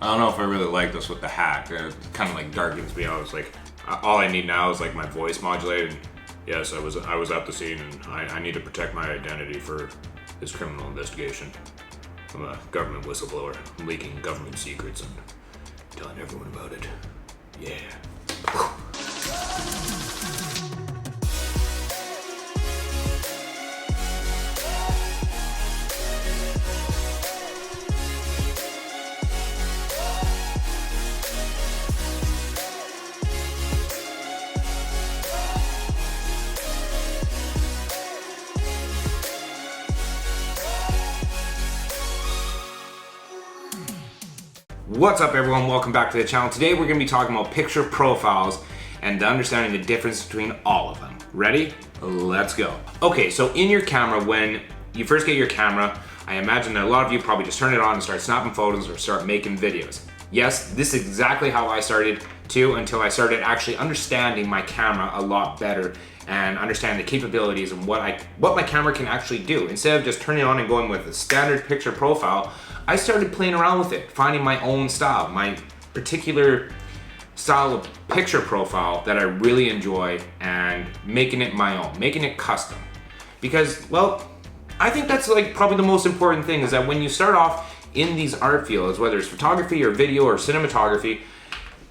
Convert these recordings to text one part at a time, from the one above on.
I don't know if I really like this with the hat. It kind of like darkens me out. It's like all I need now is like my voice modulated. Yes, I was at the scene, and I need to protect my identity for this criminal investigation. I'm a government whistleblower. I'm leaking government secrets and telling everyone about it. Yeah. What's up everyone, welcome back to the channel. Today we're going to be talking about picture profiles and understanding the difference between all of them. Ready? Let's go. Okay, so in your camera, when you first get your camera, I imagine that a lot of you probably just turn it on and start snapping photos or start making videos. Yes, this is exactly how I started too, until I started actually understanding my camera a lot better and understand the capabilities and what my camera can actually do. Instead of just turning it on and going with a standard picture profile, I started playing around with it, finding my own style, my particular style of picture profile that I really enjoy, and making it my own, making it custom. Because, well, I think that's like probably the most important thing, is that when you start off in these art fields, whether it's photography or video or cinematography,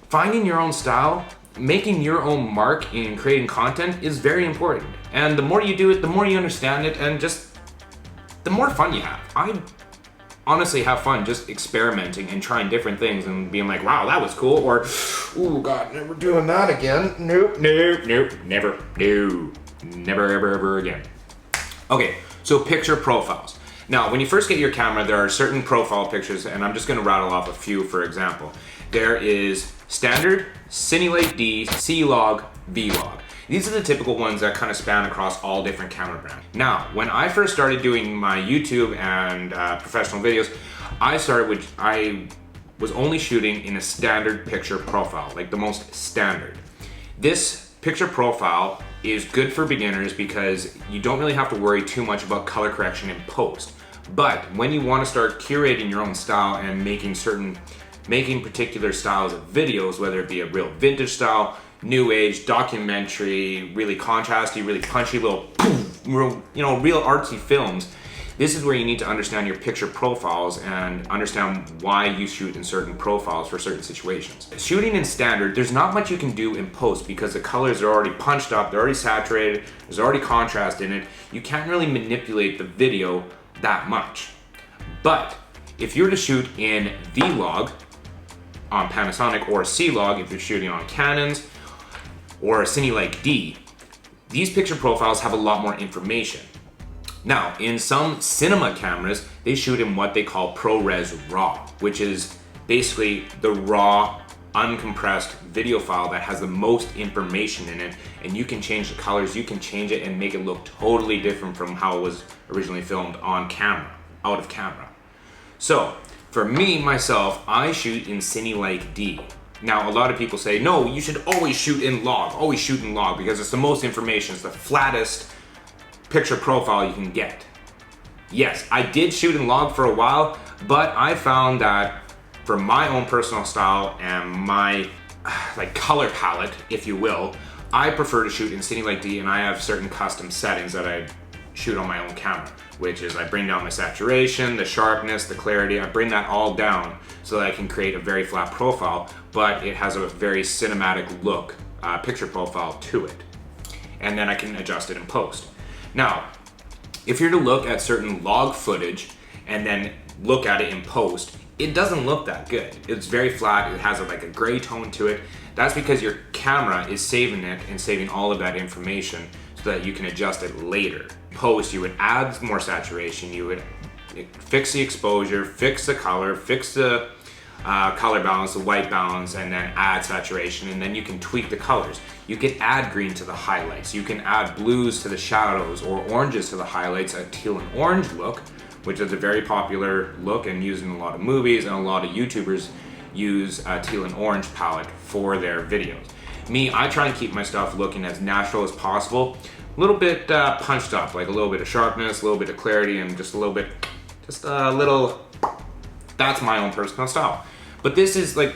finding your own style, making your own mark in creating content is very important. And the more you do it, the more you understand it, and just the more fun you have. I honestly have fun just experimenting and trying different things and being like, wow, that was cool, or, oh God, never doing that again. Nope, never, ever again. Okay, so picture profiles. Now, when you first get your camera, there are certain profile pictures, and I'm just gonna rattle off a few. For example, there is standard, Cine D, C-Log, V-Log. These are the typical ones that kind of span across all different camera brands. Now, when I first started doing my YouTube and professional videos, I was only shooting in a standard picture profile, like the most standard. This picture profile is good for beginners because you don't really have to worry too much about color correction in post. But when you want to start curating your own style and making particular styles of videos, whether it be a real vintage style, new age, documentary, really contrasty, really punchy, little real artsy films, this is where you need to understand your picture profiles and understand why you shoot in certain profiles for certain situations. Shooting in standard, there's not much you can do in post because the colors are already punched up, they're already saturated, there's already contrast in it. You can't really manipulate the video that much. But if you were to shoot in V-Log on Panasonic, or C-Log if you're shooting on Canons, or a Cine D, these picture profiles have a lot more information. Now, in some cinema cameras, they shoot in what they call ProRes RAW, which is basically the raw, uncompressed video file that has the most information in it, and you can change the colors, you can change it and make it look totally different from how it was originally filmed on camera, out of camera. So, for me, myself, I shoot in Cine D. Now, a lot of people say, no, you should always shoot in log, because it's the most information, it's the flattest picture profile you can get. Yes, I did shoot in log for a while, but I found that for my own personal style and my color palette, if you will, I prefer to shoot in Cine D, and I have certain custom settings that I shoot on my own camera, which is I bring down my saturation, the sharpness, the clarity, I bring that all down so that I can create a very flat profile, but it has a very cinematic look, picture profile to it. And then I can adjust it in post. Now, if you're to look at certain log footage and then look at it in post, it doesn't look that good. It's very flat, it has a gray tone to it. That's because your camera is saving it and saving all of that information so that you can adjust it later. Post, you would add more saturation, you would fix the exposure, fix the color, fix the color balance, the white balance, and then add saturation, and then you can tweak the colors. You can add green to the highlights, you can add blues to the shadows, or oranges to the highlights, a teal and orange look, which is a very popular look and used in a lot of movies, and a lot of YouTubers use a teal and orange palette for their videos. Me, I try and keep my stuff looking as natural as possible, a little bit punched up, like a little bit of sharpness, a little bit of clarity, and just a little, that's my own personal style. But this is like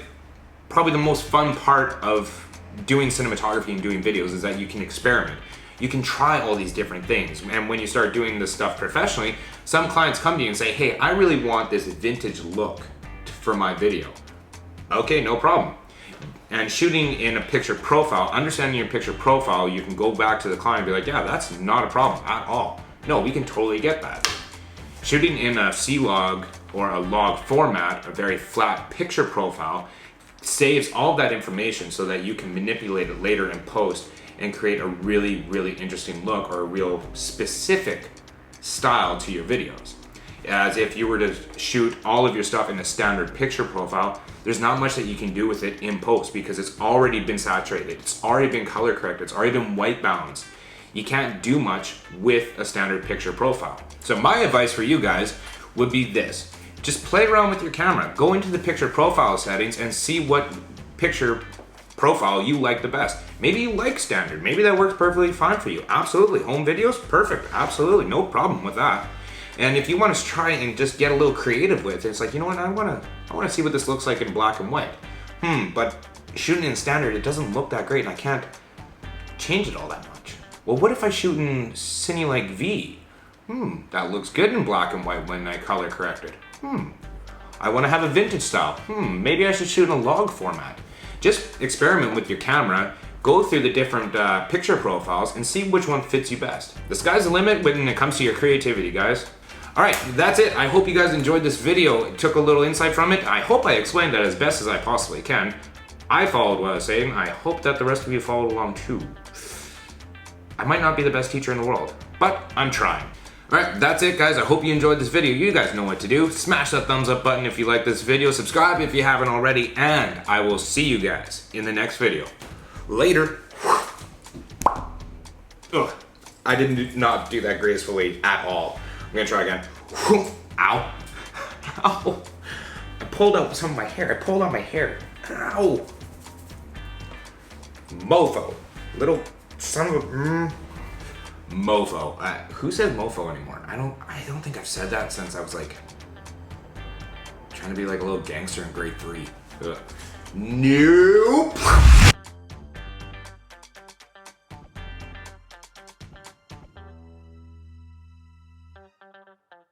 probably the most fun part of doing cinematography and doing videos, is that you can experiment. You can try all these different things. And when you start doing this stuff professionally, some clients come to you and say, hey, I really want this vintage look for my video. Okay, no problem. And shooting in a picture profile, understanding your picture profile, you can go back to the client and be like, yeah, that's not a problem at all. No, we can totally get that. Shooting in a C-Log or a log format, a very flat picture profile, saves all of that information so that you can manipulate it later in post and create a really, really interesting look or a real specific style to your videos. As if you were to shoot all of your stuff in a standard picture profile, there's not much that you can do with it in post because it's already been saturated, it's already been color corrected, it's already been white balanced. You can't do much with a standard picture profile. So my advice for you guys would be this. Just play around with your camera. Go into the picture profile settings and see what picture profile you like the best. Maybe you like standard. Maybe that works perfectly fine for you. Absolutely. Home videos? Perfect. Absolutely. No problem with that. And if you want to try and just get a little creative with it, it's like, you know what, I want to see what this looks like in black and white. But shooting in standard, it doesn't look that great and I can't change it all that much. Well, what if I shoot in Cine like V? That looks good in black and white when I color correct it. I want to have a vintage style. Maybe I should shoot in a log format. Just experiment with your camera, go through the different picture profiles and see which one fits you best. The sky's the limit when it comes to your creativity, guys. All right, that's it. I hope you guys enjoyed this video, took a little insight from it. I hope I explained that as best as I possibly can. I followed what I was saying. I hope that the rest of you followed along too. I might not be the best teacher in the world, but I'm trying. Alright, that's it guys. I hope you enjoyed this video. You guys know what to do. Smash that thumbs up button if you like this video. Subscribe if you haven't already. And I will see you guys in the next video. Later. Ugh, I did not do that gracefully at all. I'm gonna try again. Ow. Ow. I pulled out some of my hair. I pulled out my hair. Ow. Mofo. Little son of a... Mofo. Who says mofo anymore? I don't think I've said that since I was like trying to be like a little gangster in grade 3. Ugh. Nope.